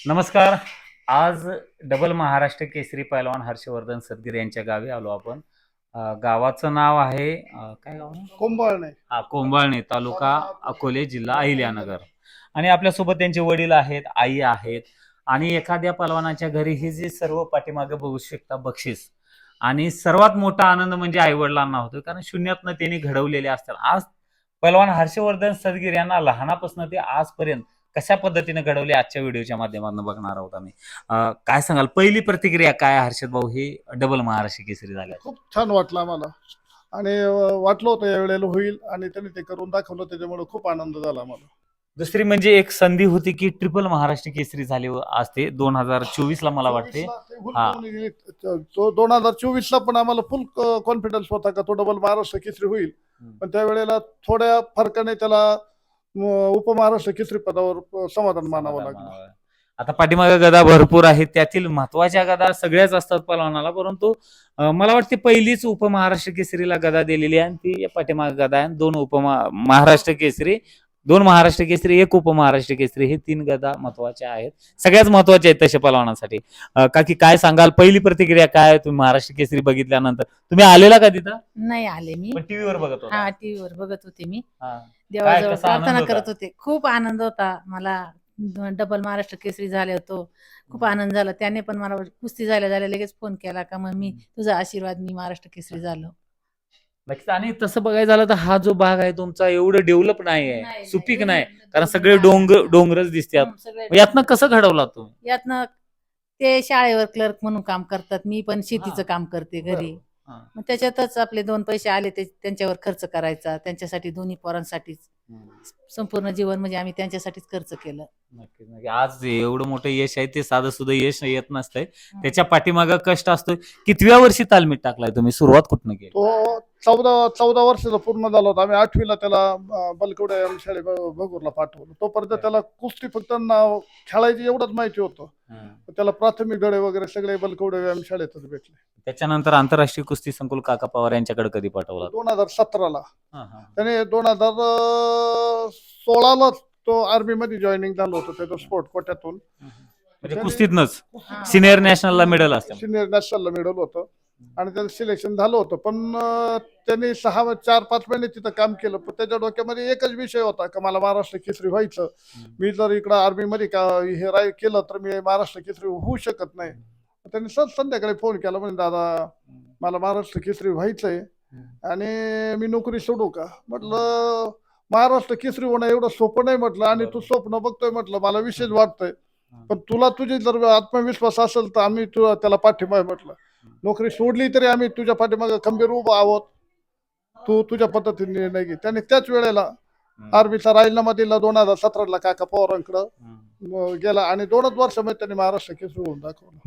नमस्कार. आज डबल महाराष्ट्र केसरी पैलवान हर्षवर्धन सदगीर यांच्या गावी आलो आपण. गावाचं नाव आहे काय गाव आहे? कुंभळणे. कोंबाळणे, तालुका अकोले, जिल्हा अहिल्यानगर. आणि आपल्यासोबत त्यांचे वडील आहेत, आई आहेत आणि एखाद्या पैलवानाच्या घरी हे जे सर्व पाठीमागे बघू शकता बक्षीस आणि सर्वात मोठा आनंद म्हणजे आई वडिलांना होतो, कारण शून्यातनं त्यांनी घडवलेले असतात. आज पैलवान हर्षवर्धन सदगीर यांना लहानापासून ते आजपर्यंत कशा पद्धतीने घडवले आजच्या व्हिडिओच्या माध्यमातून बघणार आहोत आम्ही. काय सांगाल, पहिली प्रतिक्रिया काय हर्षद भाऊ, हे डबल महाराष्ट्र केसरी झाले? खूप छान वाटलं आम्हाला आणि वाटलं होतं यावेळेला होईल आणि त्यांनी ते करून दाखवलं, त्याच्यामुळे खूप आनंद झाला आम्हाला. दुसरी म्हणजे एक संधी होती की ट्रिपल महाराष्ट्र केसरी झाले आज ते 2024 ला मला वाटते. 2024 ला पण आम्हाला फुल कॉन्फिडन्स होता का तो डबल महाराष्ट्र केसरी होईल, पण त्यावेळेला थोड्या फरकाने त्याला उपमहाराष्ट्र केसरी पदावर समाधान मानावं लागलं. आता पाठीमागे गदा भरपूर आहेत, त्यातील महत्वाच्या गदा सगळ्याच असतात पलवानाला, परंतु मला वाटते पहिलीच उपमहाराष्ट्र केसरीला गदा दिलेली आहे आणि ती पाठीमागे गदा आहे. दोन महाराष्ट्र केसरी, 2 महाराष्ट्र केसरी, 1 उपमहाराष्ट्र केसरी, हे 3 गदा महत्वाच्या आहेत, सगळ्याच महत्वाच्या आहेत तसे पलवानासाठी. काकी काय सांगाल, पहिली प्रतिक्रिया काय? तुम्ही महाराष्ट्र केसरी बघितल्यानंतर तुम्ही आलेला का तिथं? नाही आले मी. टीव्हीवर बघत होता? हा, टीव्हीवर बघत होते मी. हा. देवाजवळ कसा आनंद प्रार्थना होता? करत होते. खूप आनंद होता मला. डबल महाराष्ट्र केसरी झाले होतो, खूप आनंद झाला. त्याने पण मला कुस्ती झाल्या लगेच फोन केला का मग मी तुझा आशीर्वाद, मी महाराष्ट्र केसरी झालो. नक्कीच. आणि तसं बघायला झालं तर हा जो भाग आहे तुमचा एवढं डेव्हलप नाही आहे, नाही, सुपीक नाही, नाही, नाही. कारण सगळे डोंगरच दिसतात. सगळे यातनं कसं घडवला तुम्ही? यातनं ते शाळेवर क्लर्क म्हणून काम करतात, मी पण शेतीचं काम करते घरी. हा. मग त्याच्यातच आपले 2 पैसे आले ते त्यांच्यावर खर्च करायचा, त्यांच्यासाठी दोन्ही पोरांसाठीच. संपूर्ण जीवन म्हणजे आम्ही त्यांच्यासाठीच खर्च केलं. नक्कीच. नक्की. आज एवढं मोठं यश आहे, ते साधं सुद्धा यश येत नसतंय, त्याच्या पाठीमागं कष्ट असतो. कितव्या वर्षी तालमीत टाकलाय तुम्ही? सुरुवात कुठनं केली? तो 14 वर्षाचा पूर्ण झाला होता. आम्ही 8वीला त्याला बलकवडे शाळे भगूरला पाठवलं. तोपर्यंत त्याला कुस्ती फक्त नाव खेळायची एवढंच माहिती होतं. त्याला प्राथमिक धडे वगैरे सगळे बलकवडे व्यायाम शाळेतच भेटले. त्याच्यानंतर आंतरराष्ट्रीय कुस्ती संकुल काका पवार यांच्याकडे कधी पाठवला? 2017ला त्याने 2016ला तो आर्मी मध्ये जॉईनिंग झालं होतं त्याचं स्पोर्ट कोट्यातून. म्हणजे कुस्तीतनच सिनियर नॅशनलला मेडल असतं. सिनियर नॅशनलला मेडल होतं आणि त्याचं सिलेक्शन झालं होतं, पण त्यांनी 4-5 महिने तिथं काम केलं. पण त्याच्या डोक्यामध्ये एकच विषय होता का मला महाराष्ट्र केसरी व्हायचं. मी जर इकडं आर्मी मध्ये हे केलं तर मी महाराष्ट्र केसरी होऊ शकत नाही. त्यांनी संध्याकाळी फोन केला, म्हणजे दादा मला महाराष्ट्र केसरी व्हायचंय आणि मी नोकरी सोडू का? म्हटलं महाराष्ट्र केसरी होणं एवढं सोपं नाही म्हटलं, आणि तू स्वप्न बघतोय म्हटलं, मला विशेष वाटतंय, पण तुला तुझी जर आत्मविश्वास असेल तर आम्ही तुला त्याला पाठिंबा आहे म्हटलं. नोकरी सोडली तरी आम्ही तुझ्या पाठीमागे खंबीर उभा आहोत, तू तुझ्या पद्धतीने निर्णय घे. त्याने त्याच वेळेला आर्मीचा राजीनामा दिला 2017ला काका पवारांकडं गेला आणि 2च वर्षामध्ये त्यांनी महाराष्ट्र केसरी होऊन दाखवलं.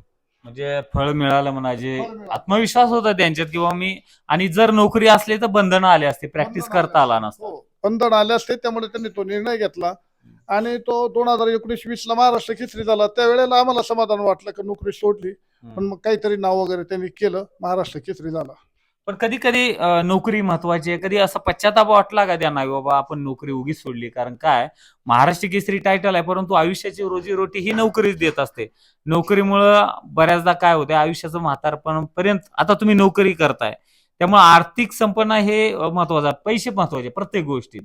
म्हणजे फळ मिळालं म्हणाजे, आत्मविश्वास होता त्यांच्यात किंवा मी, आणि जर नोकरी असली तर बंधनं आले असते, प्रॅक्टिस करता आला नसतं. हो, बंधन आले असते, त्यामुळे त्यांनी तो निर्णय घेतला आणि तो 2019-20ला महाराष्ट्र केसरी झाला. त्यावेळेला आम्हाला समाधान वाटलं की नोकरी सोडली, पण मग काहीतरी नाव वगैरे त्यांनी केलं, महाराष्ट्र केसरी झाला. पण कधी कधी नोकरी महत्वाची आहे, कधी असा पश्चाताप वाटला का त्यांना, बाबा आपण नोकरी उगीच सोडली? कारण काय, महाराष्ट्र केसरी टायटल आहे, परंतु आयुष्याची रोजीरोटी ही नोकरीच देत असते. नोकरीमुळं बऱ्याचदा काय होते, आयुष्याचं म्हातारपण पर्यंत आता तुम्ही नोकरी करताय, त्यामुळे आर्थिक संपन्न हे महत्वाचं, पैसे महत्वाचे प्रत्येक गोष्टीत.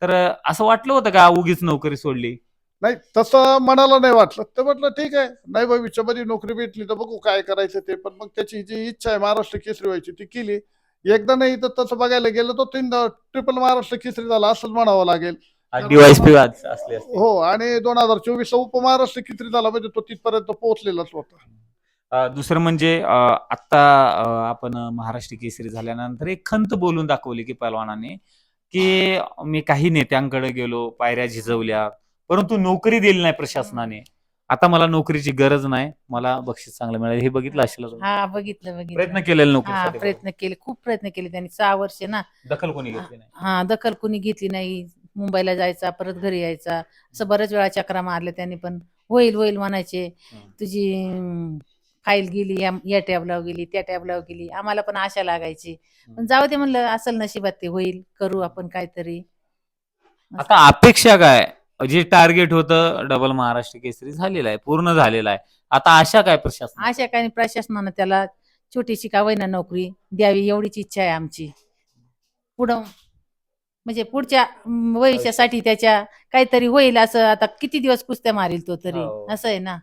तर असं वाटलं होतं का उगीच नोकरी सोडली? नाही, तसं मनाला नाही वाटलं. तर म्हटलं ठीक आहे, नाही भविष्यामध्ये नोकरी भेटली तर बघू काय करायचं ते. पण मग त्याची जी इच्छा आहे महाराष्ट्र केसरी व्हायची ती केली. एकदा नाही तर तसं बघायला गेलं तो 3 ट्रिपल महाराष्ट्र केसरी झाला असंच म्हणावं लागेल. डीवायसपी असले असते. हो, आणि 2024ला उपमहाराष्ट्र केसरी झाला, म्हणजे तो तिथपर्यंत पोहोचलेलाच होता. दुसरं म्हणजे आता आपण महाराष्ट्र केसरी झाल्यानंतर एक खंत बोलून दाखवली की पहलवानाने, की मी काही नेत्यांकडे गेलो, पायऱ्या झिजवल्या, परंतु नोकरी दिली नाही प्रशासनाने. आता मला नोकरीची गरज नाही, मला बक्षीस चांगलं मिळालं. हे बघितलं असेल तुम्ही? हा, बघितलं. प्रयत्न केलेला हा, नोकरीसाठी? प्रयत्न केले, खूप प्रयत्न केले त्यांनी. 6 वर्ष ना. दखल कोणी घेतली नाही? हा, दखल कुणी घेतली नाही. मुंबईला जायचा, परत घरी यायचा, असं बऱ्याच वेळा चक्रा मारल्या त्यांनी, पण होईल होईल म्हणायचे. तुझी फाईल गेली, या टॅबला गेली, त्या टॅबला गेली, आम्हाला पण आशा लागायची. पण जाऊ दे म्हणलं, असेल नशिबात ते होईल, करू आपण काहीतरी. आता अपेक्षा काय जे टार्गेट होतं डबल महाराष्ट्र केसरी झालेलं आहे, पूर्ण झालेलं आहे. आता आशा काय प्रशासन अशा काही प्रशासनानं त्याला छोटीशी का होईना नोकरी द्यावी एवढीच इच्छा आहे आमची. पुढं म्हणजे पुढच्या भविष्यासाठी त्याच्या काहीतरी होईल असं. आता किती दिवस कुस्त्या मारील तो तरी, हो. असं आहे ना.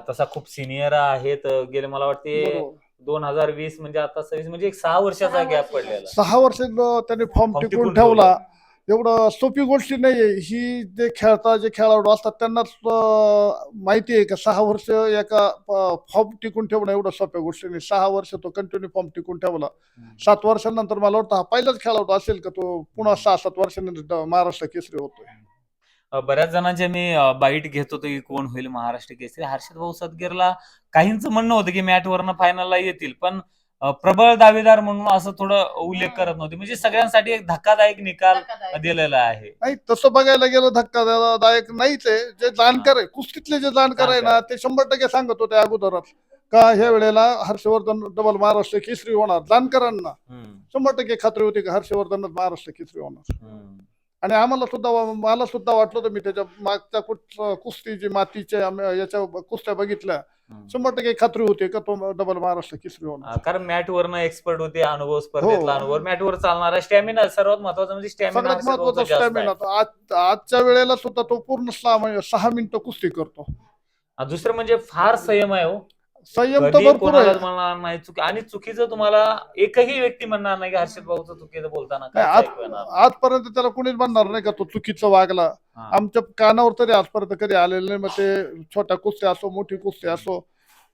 तसा खूप सिनियर आहेत. गेले मला वाटते बरोबर. 2020 म्हणजे आता 26 म्हणजे एक 6 वर्षाचा गॅप पडलेला. 6 वर्ष त्यांनी फॉर्म फॉर्म टिकून टिकून ठेवला. एवढं सोपी गोष्टी नाहीये ही. जे खेळाडू असतात त्यांनाच माहिती आहे का 6 वर्ष एका फॉर्म टिकून ठेवणं एवढं सोप्या गोष्टी नाही. 6 वर्ष तो कंटिन्यू फॉर्म टिकून ठेवला. 7 वर्षांनंतर मला वाटतं हा पहिलाच खेळाडू असेल का तो पुन्हा 6-7 वर्षांनंतर महाराष्ट्र केसरी होतोय. बऱ्याच जणांचे मी बाईट घेत होतो की कोण होईल महाराष्ट्र केसरी. हर्षद भाऊ सदगीरला काहींचं म्हणणं होतं की मॅटवरनं फायनलला येतील, पण प्रबळ दावेदार म्हणून असं थोडं उल्लेख करत नव्हते. म्हणजे सगळ्यांसाठी एक धक्कादायक निकाल दिलेला आहे. नाही तसं बघायला गेलं धक्कादायक नाहीच आहे. जे जाणकार आहे कुस्तीतले जे जाणकार आहे ना ते 100% सांगत होते अगोदरच का ह्या वेळेला हर्षवर्धन डबल महाराष्ट्र केसरी होणार. जाणकारांना 100% खात्री होती की हर्षवर्धन महाराष्ट्र केसरी होणार. आणि मला सुद्धा वाटलं होतं. मी त्याच्या मागच्या कुस्ती जी मातीच्या याच्या कुस्त्या बघितल्या 100% खात्री होती का तो डबल महाराष्ट्र केसरी होणार. कारण मॅटवरनं एक्सपर्ट होते, अनुभव स्पर्धेतला हो. अनुभव, मॅटवर चालणारा स्टॅमिना सर्वात महत्वाचा म्हणजे स्टॅमिना. सगळ्यात महत्वाचा स्टॅमिना. आजच्या वेळेला सुद्धा तो पूर्ण 6 मिनिटं कुस्ती करतो. दुसरं म्हणजे फार संयम आहे हो. संयम तर कधी भरपूर कोणालाच आहे. म्हणणार नाही आणि चुकीचं तुम्हाला एकही व्यक्ती म्हणणार नाही की हर्षद भाऊचं चुकीचं बोलताना नाही, काय ऐकू येणार. आजपर्यंत त्याला कोणीच म्हणणार नाही का तो चुकीचं वागला. हा. आमच्या कानावर तरी आजपर्यंत कधी आलेलं नाही. मग ते छोट्या कुस्त्या असो, मोठी कुस्ती असो,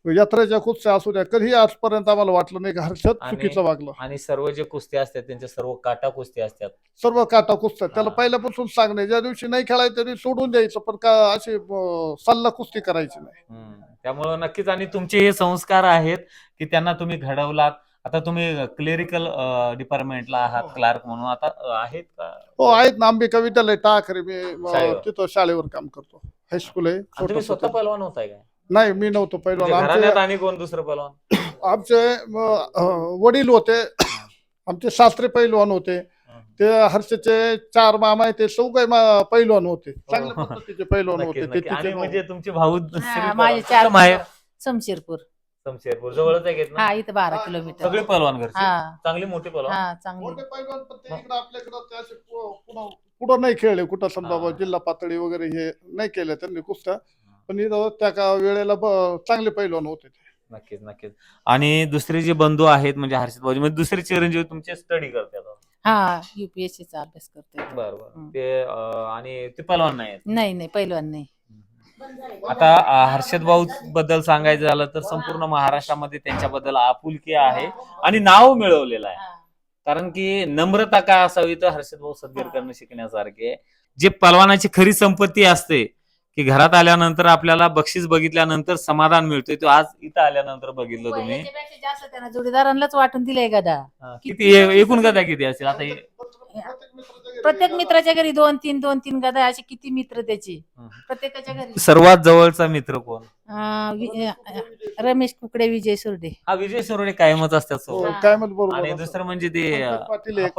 यात्रेच्या कुस्त्या असू द्या, कधीही आजपर्यंत आम्हाला वाटलं नाही की हर्षद चुकीचं वागलं. आणि सर्व जे कुस्ती असतात त्यांच्या सर्व काटा कुस्ती असतात. सर्व काटा कुस्त्या त्याला हा. पहिल्यापासून सांगणे ज्या दिवशी नाही खेळायचं त्या दिवशी सोडून द्यायचं, पण का अशी सल्ला कुस्ती करायची नाही. त्यामुळे नक्कीच. आणि तुमचे हे संस्कार आहेत की त्यांना तुम्ही घडवलात. आता तुम्ही क्लेरिकल डिपार्टमेंटला आहात, क्लार्क म्हणून आता आहेत का? हो आहेत ना. अंबिका विद्यालय टाकरे. मी शाळेवर. तिथं शाळेवर काम करतो. हायस्कूल आहे आणि तुम्ही छोटंसं स्वतः ते. पहिलवान होताय काय? नाही मी नव्हतो पहिलवान. म्हणजे घराण्यात आमचे आणि कोण दुसरं पहिलवान? वडील होते. आमचे सासरे पैलवान होते. ते हर्षचे 4 मामा आहे ते चौघे पैलवान होते. चांगल्या पद्धतीचे पैलवान नक्कीच, होते. नक्की. आणि ते म्हणजे तुमचे भाऊ हा, माझे 4 माहेर शमशेरपूर. शमशेरपूर जवळच आहे घेत ना? हा, इथं 12 किलोमीटर. सगळे पहिलवान घरचे हा चांगली मोठी पहिलवान. हा, चांगली. मोठे पैलवान पण ते इकडं आपल्याकडं ते असे पुढं नाही खेळले. कुठं समजा हा. जिल्हा पातळी वगैरे हे नाही केलं त्यांनी कुस्त्या. पण इथं त्या वेळेला चांगले पैलवान होते ते. नक्कीच, नक्कीच. आणि दुसरे जे बंधू आहेत म्हणजे हर्षद भाऊ म्हणजे दुसरे चिरंजीव तुमचे स्टडी करतात. हा, युपीएससीचा अभ्यास करते. बरोबर. ते आणि ते पहिलवान नाही आहेत. नाही पहिलवान नाही. आता हर्षद भाऊ बद्दल सांगायचं झालं तर संपूर्ण महाराष्ट्रामध्ये त्यांच्याबद्दल आपुलकी आहे आणि नाव मिळवलेलं आहे. कारण की नम्रता काय असावी तर हर्षद भाऊ सदगीरकडनं शिकण्यासारखे. जे पलवानाची खरी संपत्ती असते की घरात आल्यानंतर आपल्याला बक्षीस बघितल्यानंतर समाधान मिळतोय, तो आज इथं आल्यानंतर बघितलं तुम्ही. याच्यापेक्षा जास्त त्यांना जोडीदारांनाच वाटून दिलंय गदा. किती एकूण गदा किती असेल आता प्रत्येक मित्राच्या घरी 2-3 गदा असे किती मित्र त्याचे प्रत्येकाच्या घरी. सर्वात जवळचा मित्र कोण? रमेश कुकडे, विजय सुरडे. हा, विजय सोरडे कायमच असतात सोबत. काय म्हणत बरोबर आणि असं. दुसरं म्हणजे ते पंकज पाटील एक.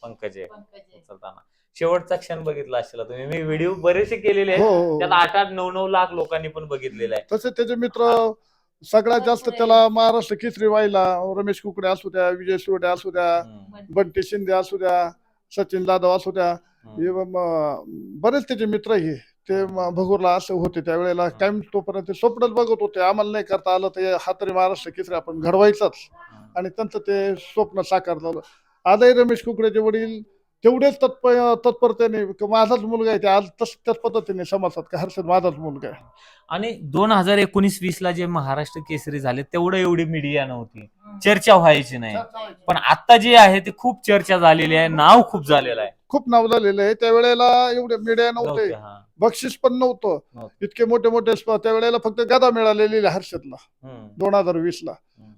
पंकज आहे. उचलताना शेवटचा क्षण बघितला असेल तुम्ही. मी व्हिडिओ बरेचसे केलेले हो, आहेत. हो. त्याला 8-9 लाख लोकांनी पण बघितलेलं आहे. तसे त्याचे मित्र सगळ्यात जास्त त्याला महाराष्ट्र केसरी व्हायला रमेश कुकडे असू द्या, विजय सुरडे असू द्या, बंटी शिंदे असू द्या, सचिन जाधव असू द्या, हे बरेच त्याचे मित्र हे ते भगूरला असं होते त्यावेळेला. काय तोपर्यंत स्वप्नच बघत होते आम्हाला नाही करता आलं तर हा तरी महाराष्ट्र केसरी आपण घडवायचाच. आणि त्यांचं ते स्वप्न साकार झालं. आजही रमेश कुकडेचे वडील तेवढेच तत्परतेने माझाच मुलगा आहे ते आज त्याच पद्धतीने समजतात का हर्षद माझाच मुलगा आहे. आणि 2019-20 ला जे महाराष्ट्र केसरी झाले तेवढं एवढी मीडिया नव्हती, चर्चा व्हायची नाही. पण आता जे आहे ते खूप चर्चा झालेली आहे, नाव खूप झालेलं आहे. खूप नाव झालेलं आहे. त्यावेळेला एवढे मीडिया नव्हते, हा. बक्षीस पण नव्हतं. इतके मोठे मोठे त्यावेळेला फक्त गदा मिळालेली हर्षदला 2020 ला.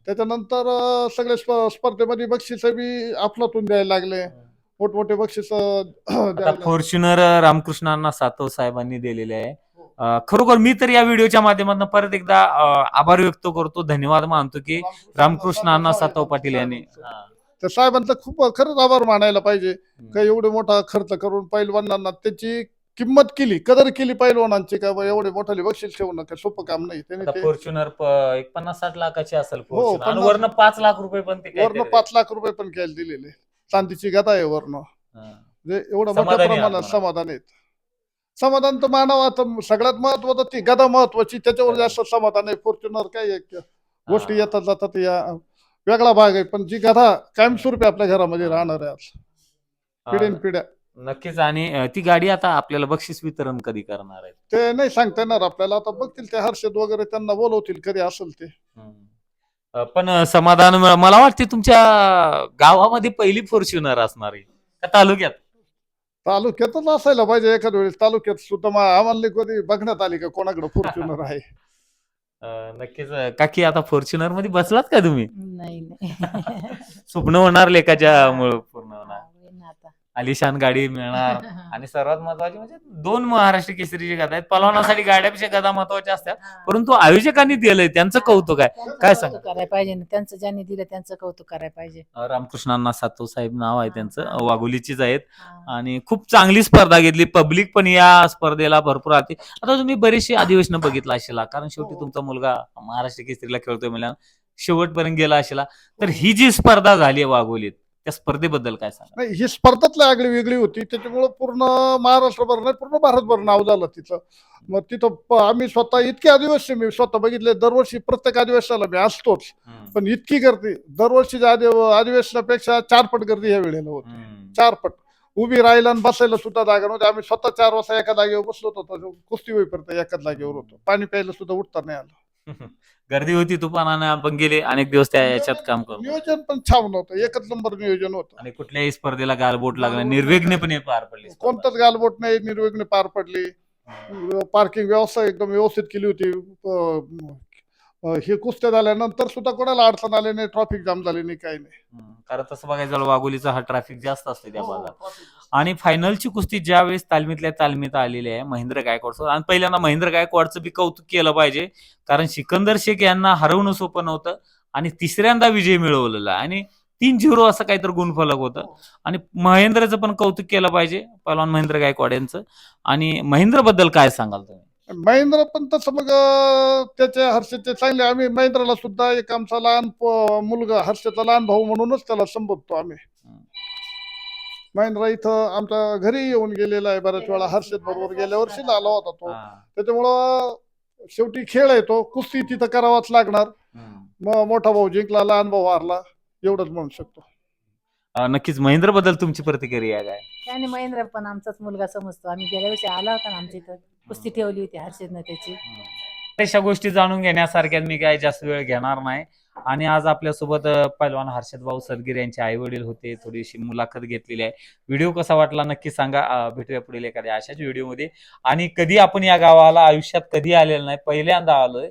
त्याच्यानंतर सगळे स्पर्धेमध्ये बक्षीस बी आपलातून द्यायला लागले. मोठमोठे बक्षीस फॉर्च्युनर रामकृष्णांना सातव साहेबांनी दिलेले आहे. खरोखर मी तर या व्हिडिओच्या माध्यमातून परत एकदा आभार व्यक्त करतो, धन्यवाद मानतो की रामकृष्णांना सातव पाटील यांनी. त्या साहेबांचा खूप खरंच आभार मानायला पाहिजे का एवढे मोठा खर्च करून पैलवानांना त्याची किंमत केली, कदर केली पैलवानांची, का बा एवढे मोठाले बक्षीस ठेवणं काय सोपं काम नाही. त्यांनी आता ते फॉर्च्युनर एक 50-60 लाखाची असेल हो, फॉर्च्युनर आणि 50 वरनं 5 लाख रुपये पण ते वरनं काहीतरी 5 लाख रुपये पण घ्यायला दिलेले. चांदीची गदा आहे वरनं. हा. म्हणजे एवढं मोठ्या समाधानी आहात प्रमाणात म्हणा. समाधान आहेत. समाधान तर मानावं. आता सगळ्यात महत्वाचं ती गदा महत्वाची, त्याच्यावर जास्त समाधान आहे. फॉर्च्युनर काय एक गोष्टी हा. येतात जातात या वेगळा भाग आहे, पण जी गदा कायमस्वरूपी आपल्या घरामध्ये राहणार आहे आज पिढ्यान पिढ्या. नक्कीच. आणि ती गाडी आता आपल्याला बक्षीस वितरण कधी करणार आहे? ते नाही सांगता येणार आपल्याला. आता बघतील ते हर्षद वगैरे, त्यांना बोलवतील कधी असेल ते. पण समाधान मला वाटते तुमच्या गावामध्ये पहिली फॉर्च्युनर असणार आहे का तालुक्यात? तालुक्यातच असायला पाहिजे एखाद्या वेळेस. तालुक्यात सुद्धा आम्हाला कधी बघण्यात आली का कोणाकडे फॉर्च्युनर आहे? नक्कीच. काकी आता फॉर्च्युनर मध्ये बसलात का तुम्ही? नाही नाही स्वप्न होणार लेखाच्या मुळे पूर्ण होणार. होईन आता. आलिशान गाडी मिळणार. आणि सर्वात महत्वाची म्हणजे 2 महाराष्ट्र केसरीची गदा आहेत. पलवानासाठी गाड्यापेक्षा गदा महत्वाच्या असतात, परंतु आयोजकांनी दिलंय त्यांचं कौतुक आहे. त्यांचं काय कौतुक सांगा? करायला पाहिजे ना, त्यांचं ज्यांनी दिलं त्यांचं कौतुक करायला पाहिजे. रामकृष्णांना सातव साहेब नाव आहे त्यांचं, हा. वाघोलीचीच आहेत. हा. आणि खूप चांगली स्पर्धा घेतली. पब्लिक पण या स्पर्धेला भरपूर आली. आता तुम्ही बरीचशी अधिवेशनं बघितला असेल, कारण शेवटी हो. तुमचा मुलगा महाराष्ट्र केसरीला खेळतोय म्हणजे शेवटपर्यंत गेला असेल. तर ही जी स्पर्धा झाली आहे वाघोलीत, त्या स्पर्धेबद्दल काय सांगा? नाही, ही स्पर्धाच आगळी वेगळी होती. त्याच्यामुळं पूर्ण महाराष्ट्रभर नाही, पूर्ण भारतभर नाव झालं तिचं. मग तिथं आम्ही स्वतः इतके आदिवासी मी स्वतः बघितले. दरवर्षी प्रत्येक अधिवेशनाला मी असतोच, पण इतकी गर्दी दरवर्षीच्या अधिवेशनापेक्षा 4 पट गर्दी ह्या वेळेला होती. 4 पट. उभी राहायला आणि बसायला सुद्धा जागा नव्हती. आम्ही स्वतः 4 वाजता एका जागेवर बसलो होतो. कुस्ती होईपर्यंत एकाच जागेवर होतो. पाणी प्यायला सुद्धा उठता नाही आलं. गर्दी होती तुफानाने. आपण गेले अनेक दिवस त्या याच्यात काम करू. नियोजन पण छान नव्हतं. एकच नंबर नियोजन होतं. आणि कुठल्याही स्पर्धेला गालबोट लागला निर्विघ्नपणे पार पडली स्पर्धा. कोणतंच गालबोट नाही, निर्विघ्न पार पडली. पार्किंग व्यवस्था एकदम व्यवस्थित केली होती. हे कुस्त्या झाल्यानंतर सुद्धा कोणाला अडचण आली नाही, ट्रॅफिक जाम झाली नाही, काही नाही. कारण तसं बघायचं झालं वाघोलीचा हा ट्रॅफिक जास्त असते त्या हो, भागात. आणि फायनलची कुस्ती ज्यावेळेस तालमीतल्या तालमीत आलेली आहे महेंद्र गायकवाड, आणि पहिल्यांदा महेंद्र गायकवाडचं बी कौतुक केलं पाहिजे, कारण सिकंदर शेख यांना हरवणं सोपं नव्हतं आणि तिसऱ्यांदा विजय मिळवलेला आणि 3-0 असं काहीतरी गुणफलक होतं. आणि महेंद्रचं पण कौतुक केलं पाहिजे, पहिलवान महेंद्र गायकवाड यांचं. आणि महेंद्र बद्दल काय सांगाल तुम्ही? महेंद्र पण तसं मग त्याच्या हर्षदचे चांगले. आम्ही महेंद्रला सुद्धा एक आमचा लहान मुलगा, हर्षदचा लहान भाऊ म्हणूनच त्याला संबोधतो आम्ही. महेंद्र इथं आमच्या घरी येऊन गेलेला आहे बऱ्याच वेळा. हर्षद बरोबर गेल्या वर्षीच आला होता तो. त्याच्यामुळं शेवटी खेळ आहे तो, कुस्ती तिथं करावाच लागणार. मोठा भाऊ जिंकला, लहान भाऊ हारला, एवढंच म्हणू शकतो. नक्कीच. महेंद्र बद्दल तुमची प्रतिक्रिया काय? त्याने महेंद्र पण आमचाच मुलगा समजतो. आम्ही गेल्या वर्षी आला होता ना आमच्या इथं, कुस्ती ठेवली होती हर्षदनं त्याची. अशा गोष्टी जाणून घेण्यासारख्या मी काय जास्त वेळ घेणार नाही. आणि आज आपल्यासोबत पैलवान हर्षद भाऊ सदगीर यांचे आई वडील होते. थोडीशी मुलाखत घेतलेली आहे. व्हिडिओ कसा वाटला नक्की सांगा. भेटूया पुढील एखाद्या अशाच व्हिडिओमध्ये. आणि कधी आपण या गावाला आयुष्यात कधी आलेलं नाही, पहिल्यांदा आलोय.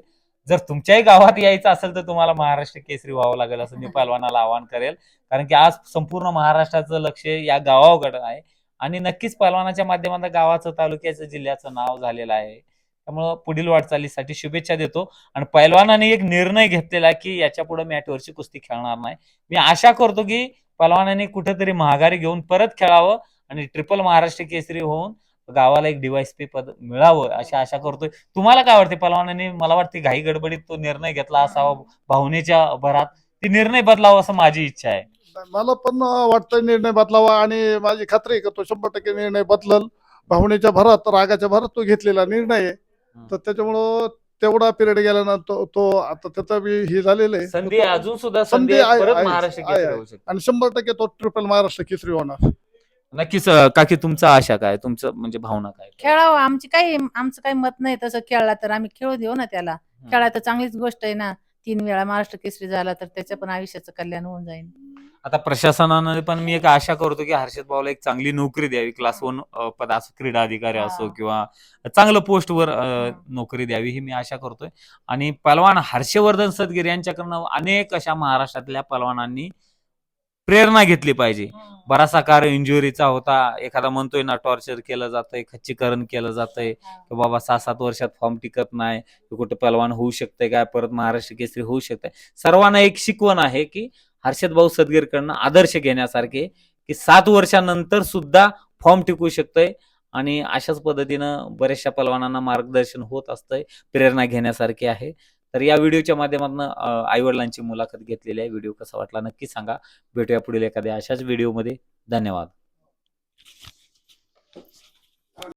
जर तुमच्याही गावात यायचं असेल तर तुम्हाला महाराष्ट्र केसरी व्हावं लागेल असं मी पैलवानाला आवाहन करेल, कारण की आज संपूर्ण महाराष्ट्राचं लक्ष या गावाकडे आहे. आणि नक्कीच पैलवानाच्या माध्यमातून गावाचं, तालुक्याचं, जिल्ह्याचं नाव झालेलं आहे. त्यामुळं पुढील वाटचालीसाठी शुभेच्छा देतो. आणि पैलवानाने एक निर्णय घेतलेला की याच्या पुढे मॅटवरची कुस्ती खेळणार नाही. मी आशा करतो की पैलवानाने कुठेतरी महागारी घेऊन परत खेळावं आणि ट्रिपल महाराष्ट्र केसरी होऊन गावाला एक DYSP पद मिळावं अशी आशा करतोय. तुम्हाला काय वाटते? पैलवानाने मला वाटते घाई गडबडीत तो निर्णय घेतला असावा, भावनेच्या भरात. ती निर्णय बदलावा असं माझी इच्छा आहे. मला पण वाटतं निर्णय बदलावा, आणि माझी खात्री आहे की तो 100% निर्णय बदलल. भावनेच्या भरात, रागाच्या भरात तो घेतलेला निर्णय आहे. तर त्याच्यामुळं तेवढा पिरियड गेल्यानंतर तो आता त्याचा बी हे झालेलं आहे. संधी अजून सुद्धा संधी संधी आहे, परत आहे, महाराष्ट्र आहे, केसरी आहे. होऊ शकते. आणि 100% तो ट्रिपल महाराष्ट्र केसरी होणार. नक्कीच. काकी तुमचा आशा काय, तुमचं म्हणजे भावना काय? खेळावं. आमचं काही मत नाही तसं. खेळला तर आम्ही खेळू देऊ ना त्याला. खेळा तर चांगलीच गोष्ट आहे ना. 3 वेळा महाराष्ट्र केसरी झाला तर त्याच्या पण आयुष्याचं कल्याण होऊन जाईल. आता प्रशासनाने पण मी एक आशा करतो की हर्षद भाऊला एक चांगली नोकरी द्यावी. क्लास 1 पद असो, क्रीडा अधिकारी असो, हा. किंवा चांगलं पोस्टवर नोकरी द्यावी ही मी आशा करतोय. आणि पहलवान हर्षवर्धन सदगीर यांच्याकडनं अनेक अशा महाराष्ट्रातल्या पहलवानांनी प्रेरणा घेतली पाहिजे. बराचसा कार्य इंजुरीचा होता. एखादा म्हणतोय ना टॉर्चर केलं जातंय, खच्चीकरण केलं जातंय, की बाबा 6-7 वर्षात फॉर्म टिकत नाही, कुठे पहलवान होऊ शकतंय काय, परत महाराष्ट्र केसरी होऊ शकतंय. सर्वांना एक शिकवण आहे की हर्षद भाऊ सदगीरकडनं आदर्श घेण्यासारखे, की 7 वर्षानंतर सुद्धा फॉर्म टिकू शकतोय. आणि अशाच पद्धतीनं बऱ्याचशा पलवानांना मार्गदर्शन होत असतंय, प्रेरणा घेण्यासारखी आहे. तर या व्हिडिओच्या माध्यमातून आईवडिलांची मुलाखत घेतलेली आहे. व्हिडिओ कसा वाटला नक्की सांगा. भेटूया पुढील एखाद्या अशाच व्हिडिओमध्ये. धन्यवाद.